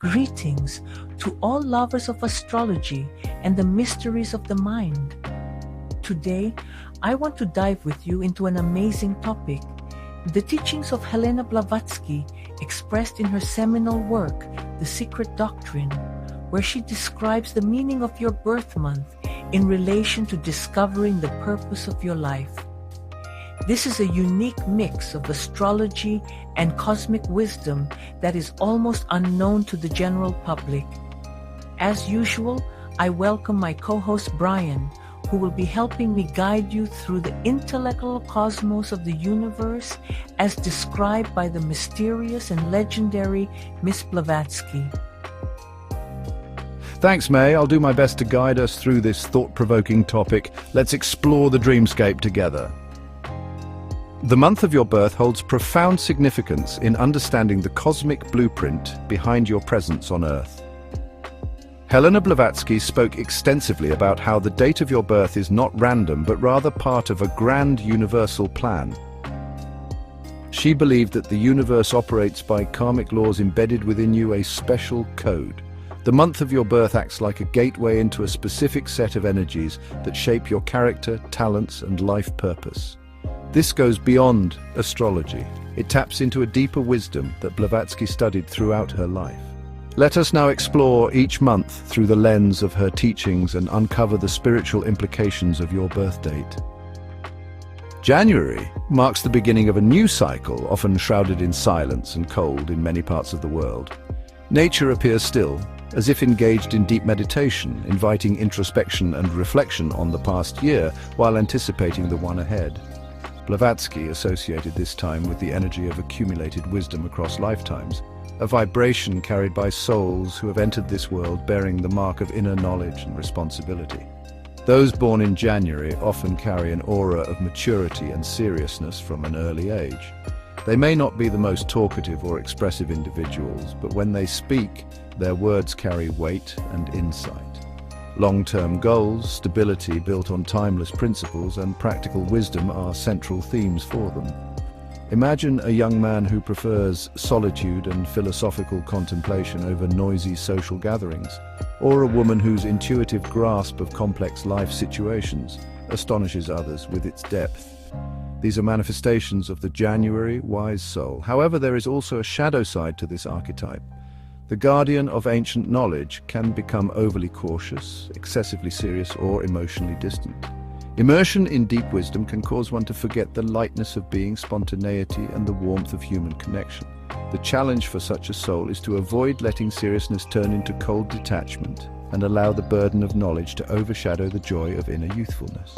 Greetings to all lovers of astrology and the mysteries of the mind. Today, I want to dive with you into an amazing topic, the teachings of Helena Blavatsky expressed in her seminal work, The Secret Doctrine, where she describes the meaning of your birth month in relation to discovering the purpose of your life. This is a unique mix of astrology and cosmic wisdom that is almost unknown to the general public. As usual, I welcome my co-host Brian, who will be helping me guide you through the intellectual cosmos of the universe as described by the mysterious and legendary Ms. Blavatsky. Thanks, May. I'll do my best to guide us through this thought-provoking topic. Let's explore the dreamscape together. The month of your birth holds profound significance in understanding the cosmic blueprint behind your presence on Earth. Helena Blavatsky spoke extensively about how the date of your birth is not random, but rather part of a grand universal plan. She believed that the universe operates by karmic laws embedded within you, a special code. The month of your birth acts like a gateway into a specific set of energies that shape your character, talents, and life purpose. This goes beyond astrology. It taps into a deeper wisdom that Blavatsky studied throughout her life. Let us now explore each month through the lens of her teachings and uncover the spiritual implications of your birth date. January marks the beginning of a new cycle, often shrouded in silence and cold in many parts of the world. Nature appears still, as if engaged in deep meditation, inviting introspection and reflection on the past year while anticipating the one ahead. Blavatsky associated this time with the energy of accumulated wisdom across lifetimes, a vibration carried by souls who have entered this world bearing the mark of inner knowledge and responsibility. Those born in January often carry an aura of maturity and seriousness from an early age. They may not be the most talkative or expressive individuals, but when they speak, their words carry weight and insight. Long-term goals, stability built on timeless principles, and practical wisdom are central themes for them. Imagine a young man who prefers solitude and philosophical contemplation over noisy social gatherings, or a woman whose intuitive grasp of complex life situations astonishes others with its depth. These are manifestations of the January wise soul. However, there is also a shadow side to this archetype. The guardian of ancient knowledge can become overly cautious, excessively serious, or emotionally distant. Immersion in deep wisdom can cause one to forget the lightness of being, spontaneity, and the warmth of human connection. The challenge for such a soul is to avoid letting seriousness turn into cold detachment and allow the burden of knowledge to overshadow the joy of inner youthfulness.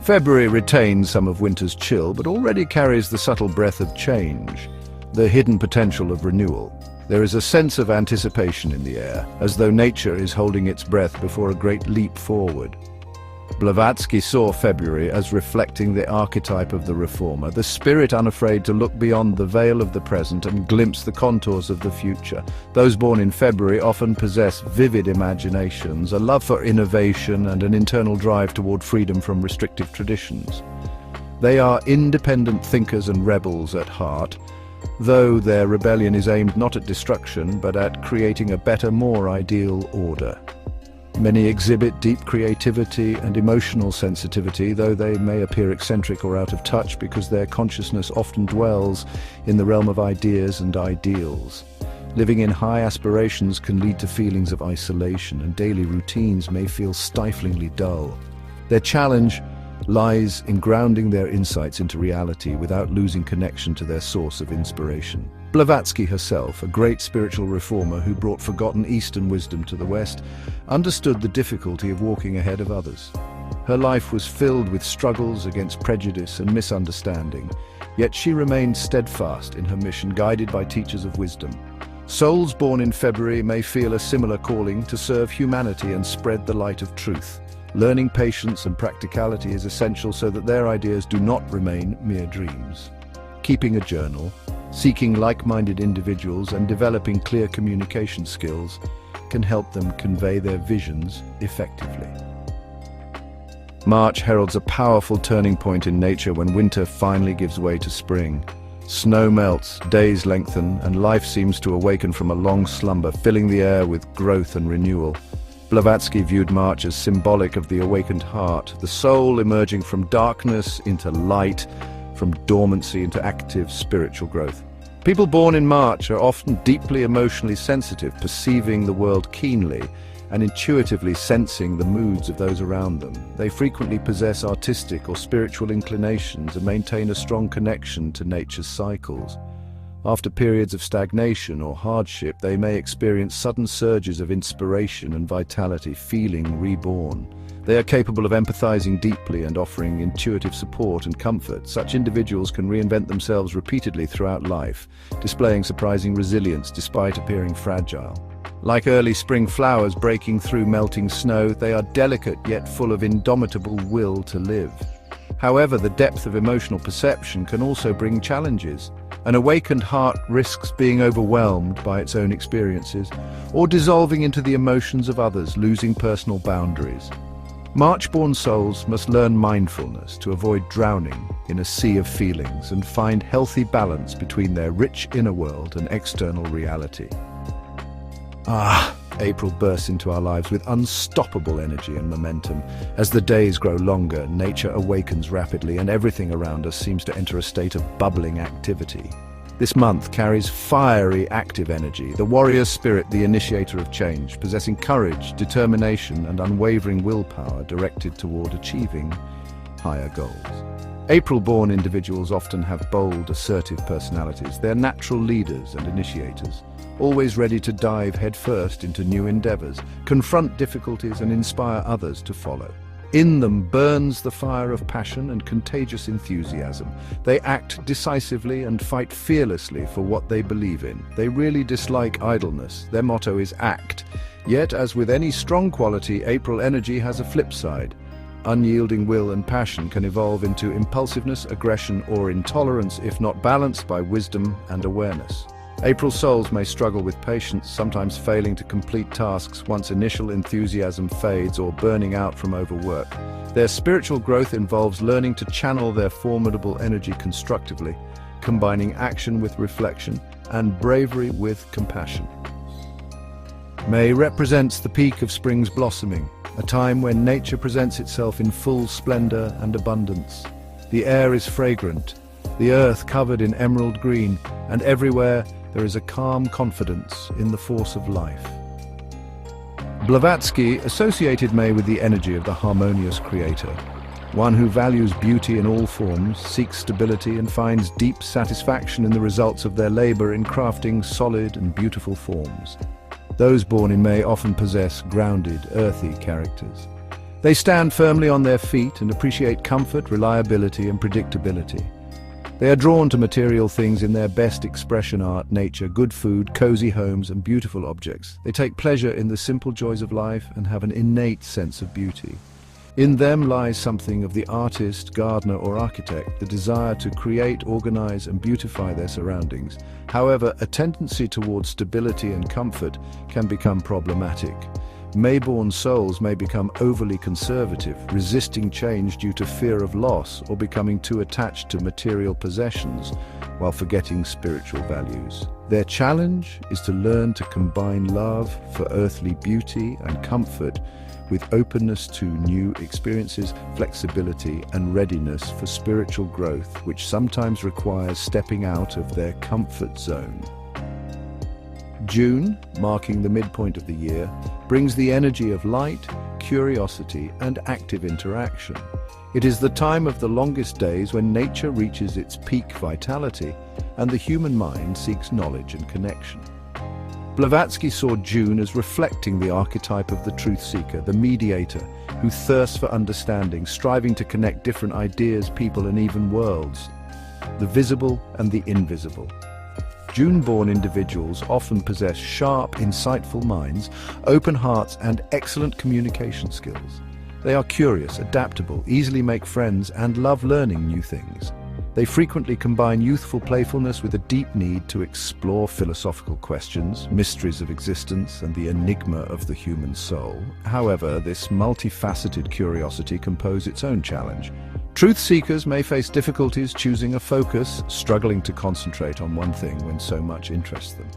February retains some of winter's chill, but already carries the subtle breath of change, the hidden potential of renewal. There is a sense of anticipation in the air, as though nature is holding its breath before a great leap forward. Blavatsky saw February as reflecting the archetype of the reformer, the spirit unafraid to look beyond the veil of the present and glimpse the contours of the future. Those born in February often possess vivid imaginations, a love for innovation, and an internal drive toward freedom from restrictive traditions. They are independent thinkers and rebels at heart, though their rebellion is aimed not at destruction, but at creating a better, more ideal order. Many exhibit deep creativity and emotional sensitivity, though they may appear eccentric or out of touch because their consciousness often dwells in the realm of ideas and ideals. Living in high aspirations can lead to feelings of isolation, and daily routines may feel stiflingly dull. Their challenge lies in grounding their insights into reality without losing connection to their source of inspiration. Blavatsky herself, a great spiritual reformer who brought forgotten Eastern wisdom to the West, understood the difficulty of walking ahead of others. Her life was filled with struggles against prejudice and misunderstanding, yet she remained steadfast in her mission, guided by teachers of wisdom. Souls born in February may feel a similar calling to serve humanity and spread the light of truth. Learning patience and practicality is essential so that their ideas do not remain mere dreams. Keeping a journal, seeking like-minded individuals, and developing clear communication skills can help them convey their visions effectively. March heralds a powerful turning point in nature when winter finally gives way to spring. Snow melts, days lengthen, and life seems to awaken from a long slumber, filling the air with growth and renewal. Blavatsky viewed March as symbolic of the awakened heart, the soul emerging from darkness into light, from dormancy into active spiritual growth. People born in March are often deeply emotionally sensitive, perceiving the world keenly and intuitively sensing the moods of those around them. They frequently possess artistic or spiritual inclinations and maintain a strong connection to nature's cycles. After periods of stagnation or hardship, they may experience sudden surges of inspiration and vitality, feeling reborn. They are capable of empathizing deeply and offering intuitive support and comfort. Such individuals can reinvent themselves repeatedly throughout life, displaying surprising resilience despite appearing fragile. Like early spring flowers breaking through melting snow, they are delicate yet full of indomitable will to live. However, the depth of emotional perception can also bring challenges. An awakened heart risks being overwhelmed by its own experiences or dissolving into the emotions of others, losing personal boundaries. March-born souls must learn mindfulness to avoid drowning in a sea of feelings and find healthy balance between their rich inner world and external reality. April bursts into our lives with unstoppable energy and momentum. As the days grow longer, nature awakens rapidly and everything around us seems to enter a state of bubbling activity. This month carries fiery, active energy, the warrior spirit, the initiator of change, possessing courage, determination, and unwavering willpower directed toward achieving higher goals. April-born individuals often have bold, assertive personalities. They're natural leaders and initiators, always ready to dive headfirst into new endeavors, confront difficulties, and inspire others to follow. In them burns the fire of passion and contagious enthusiasm. They act decisively and fight fearlessly for what they believe in. They really dislike idleness. Their motto is act. Yet, as with any strong quality, April energy has a flip side. Unyielding will and passion can evolve into impulsiveness, aggression, or intolerance if not balanced by wisdom and awareness. April souls may struggle with patience, sometimes failing to complete tasks once initial enthusiasm fades or burning out from overwork. Their spiritual growth involves learning to channel their formidable energy constructively, combining action with reflection and bravery with compassion. May represents the peak of spring's blossoming, a time when nature presents itself in full splendor and abundance. The air is fragrant, the earth covered in emerald green, and everywhere there is a calm confidence in the force of life. Blavatsky associated May with the energy of the harmonious creator, one who values beauty in all forms, seeks stability, and finds deep satisfaction in the results of their labor in crafting solid and beautiful forms. Those born in May often possess grounded, earthy characters. They stand firmly on their feet and appreciate comfort, reliability, and predictability. They are drawn to material things in their best expression: art, nature, good food, cozy homes, and beautiful objects. They take pleasure in the simple joys of life and have an innate sense of beauty. In them lies something of the artist, gardener, or architect, the desire to create, organize, and beautify their surroundings. However, a tendency towards stability and comfort can become problematic. May-born souls may become overly conservative, resisting change due to fear of loss or becoming too attached to material possessions while forgetting spiritual values. Their challenge is to learn to combine love for earthly beauty and comfort with openness to new experiences, flexibility, and readiness for spiritual growth, which sometimes requires stepping out of their comfort zone. June, marking the midpoint of the year, brings the energy of light, curiosity, and active interaction. It is the time of the longest days when nature reaches its peak vitality and the human mind seeks knowledge and connection. Blavatsky saw June as reflecting the archetype of the truth seeker, the mediator, who thirsts for understanding, striving to connect different ideas, people, and even worlds, the visible and the invisible. June-born individuals often possess sharp, insightful minds, open hearts, and excellent communication skills. They are curious, adaptable, easily make friends, and love learning new things. They frequently combine youthful playfulness with a deep need to explore philosophical questions, mysteries of existence, and the enigma of the human soul. However, this multifaceted curiosity can pose its own challenge. Truth seekers may face difficulties choosing a focus, struggling to concentrate on one thing when so much interests them.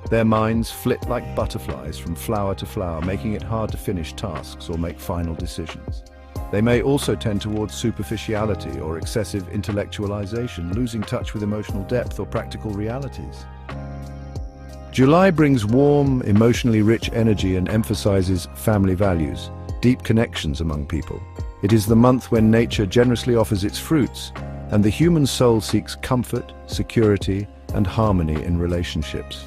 Their minds flit like butterflies from flower to flower, making it hard to finish tasks or make final decisions. They may also tend towards superficiality or excessive intellectualization, losing touch with emotional depth or practical realities. July brings warm, emotionally rich energy and emphasizes family values, deep connections among people. It is the month when nature generously offers its fruits, and the human soul seeks comfort, security, and harmony in relationships.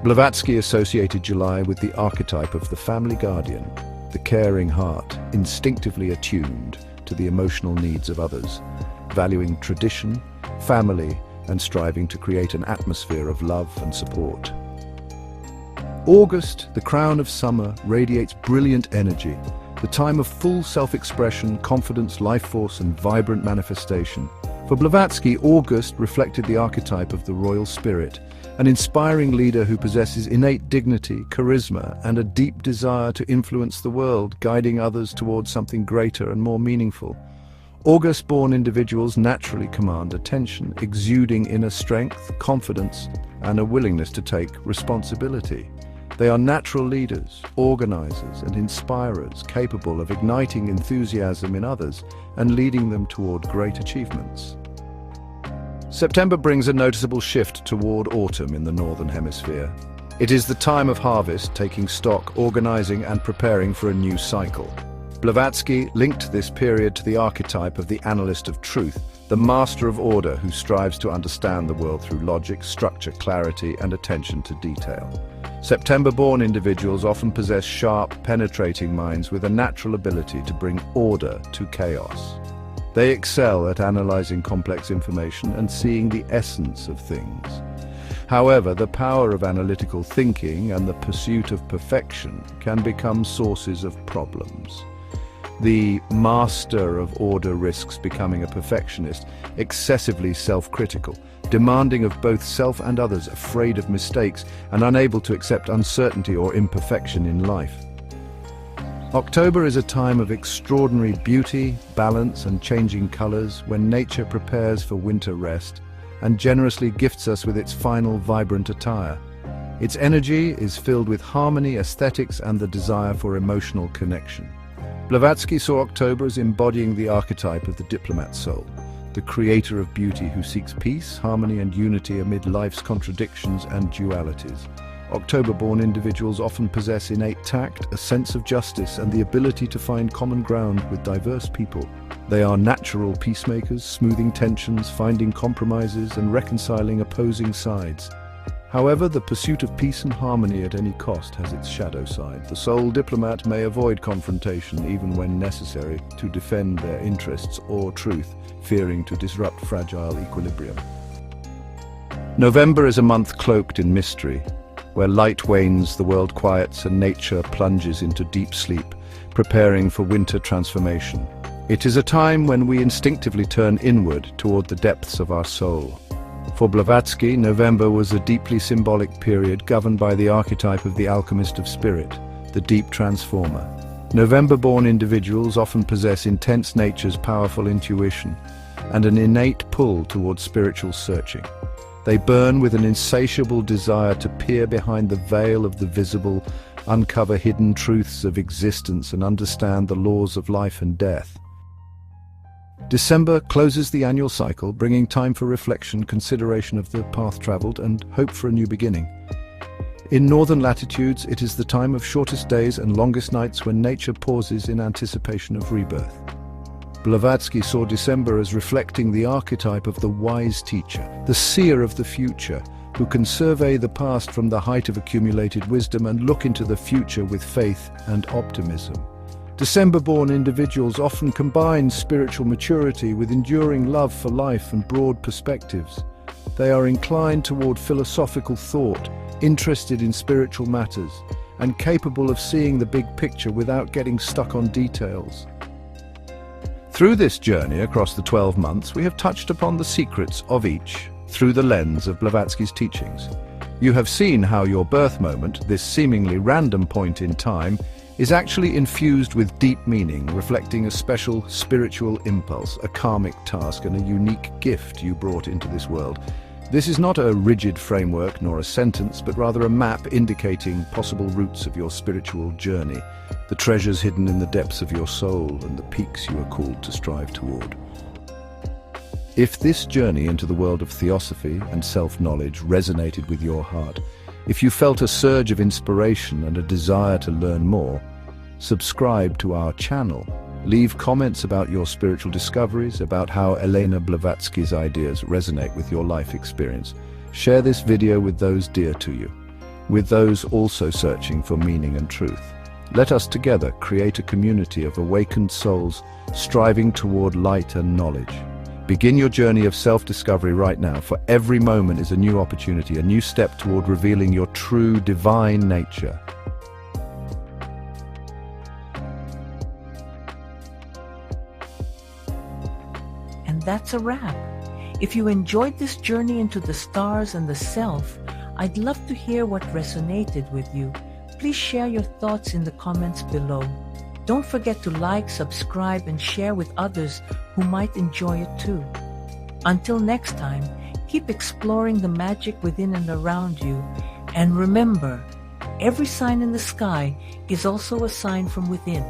Blavatsky associated July with the archetype of the family guardian, the caring heart, instinctively attuned to the emotional needs of others, valuing tradition, family, and striving to create an atmosphere of love and support. August, the crown of summer, radiates brilliant energy, the time of full self-expression, confidence, life force, and vibrant manifestation. For Blavatsky, August reflected the archetype of the royal spirit, an inspiring leader who possesses innate dignity, charisma, and a deep desire to influence the world, guiding others towards something greater and more meaningful. August-born individuals naturally command attention, exuding inner strength, confidence, and a willingness to take responsibility. They are natural leaders, organizers, and inspirers, capable of igniting enthusiasm in others and leading them toward great achievements. September brings a noticeable shift toward autumn in the Northern Hemisphere. It is the time of harvest, taking stock, organizing, and preparing for a new cycle. Blavatsky linked this period to the archetype of the analyst of truth, the master of order who strives to understand the world through logic, structure, clarity, and attention to detail. September-born individuals often possess sharp, penetrating minds with a natural ability to bring order to chaos. They excel at analyzing complex information and seeing the essence of things. However, the power of analytical thinking and the pursuit of perfection can become sources of problems. The master of order risks becoming a perfectionist, excessively self-critical, demanding of both self and others, afraid of mistakes, and unable to accept uncertainty or imperfection in life. October is a time of extraordinary beauty, balance, and changing colors when nature prepares for winter rest and generously gifts us with its final vibrant attire. Its energy is filled with harmony, aesthetics, and the desire for emotional connection. Blavatsky saw October as embodying the archetype of the diplomat soul, the creator of beauty who seeks peace, harmony, and unity amid life's contradictions and dualities. October-born individuals often possess innate tact, a sense of justice, and the ability to find common ground with diverse people. They are natural peacemakers, smoothing tensions, finding compromises, and reconciling opposing sides. However, the pursuit of peace and harmony at any cost has its shadow side. The soul diplomat may avoid confrontation even when necessary to defend their interests or truth, fearing to disrupt fragile equilibrium. November is a month cloaked in mystery. Where light wanes, the world quiets, and nature plunges into deep sleep, preparing for winter transformation. It is a time when we instinctively turn inward toward the depths of our soul. For Blavatsky, November was a deeply symbolic period governed by the archetype of the alchemist of spirit, the deep transformer. November-born individuals often possess intense nature's powerful intuition and an innate pull towards spiritual searching. They burn with an insatiable desire to peer behind the veil of the visible, uncover hidden truths of existence, and understand the laws of life and death. December closes the annual cycle, bringing time for reflection, consideration of the path traveled, and hope for a new beginning. In northern latitudes, it is the time of shortest days and longest nights when nature pauses in anticipation of rebirth. Blavatsky saw December as reflecting the archetype of the wise teacher, the seer of the future, who can survey the past from the height of accumulated wisdom and look into the future with faith and optimism. December-born individuals often combine spiritual maturity with enduring love for life and broad perspectives. They are inclined toward philosophical thought, interested in spiritual matters, and capable of seeing the big picture without getting stuck on details. Through this journey across the 12 months, we have touched upon the secrets of each through the lens of Blavatsky's teachings. You have seen how your birth moment, this seemingly random point in time, is actually infused with deep meaning, reflecting a special spiritual impulse, a karmic task, and a unique gift you brought into this world. This is not a rigid framework nor a sentence, but rather a map indicating possible routes of your spiritual journey, the treasures hidden in the depths of your soul and the peaks you are called to strive toward. If this journey into the world of theosophy and self-knowledge resonated with your heart, if you felt a surge of inspiration and a desire to learn more, subscribe to our channel. Leave comments about your spiritual discoveries, about how Helena Blavatsky's ideas resonate with your life experience. Share this video with those dear to you, with those also searching for meaning and truth. Let us together create a community of awakened souls striving toward light and knowledge. Begin your journey of self-discovery right now, for every moment is a new opportunity, a new step toward revealing your true divine nature. And that's a wrap. If you enjoyed this journey into the stars and the self, I'd love to hear what resonated with you. Please share your thoughts in the comments below. Don't forget to like, subscribe, and share with others who might enjoy it too. Until next time, keep exploring the magic within and around you. And remember, every sign in the sky is also a sign from within.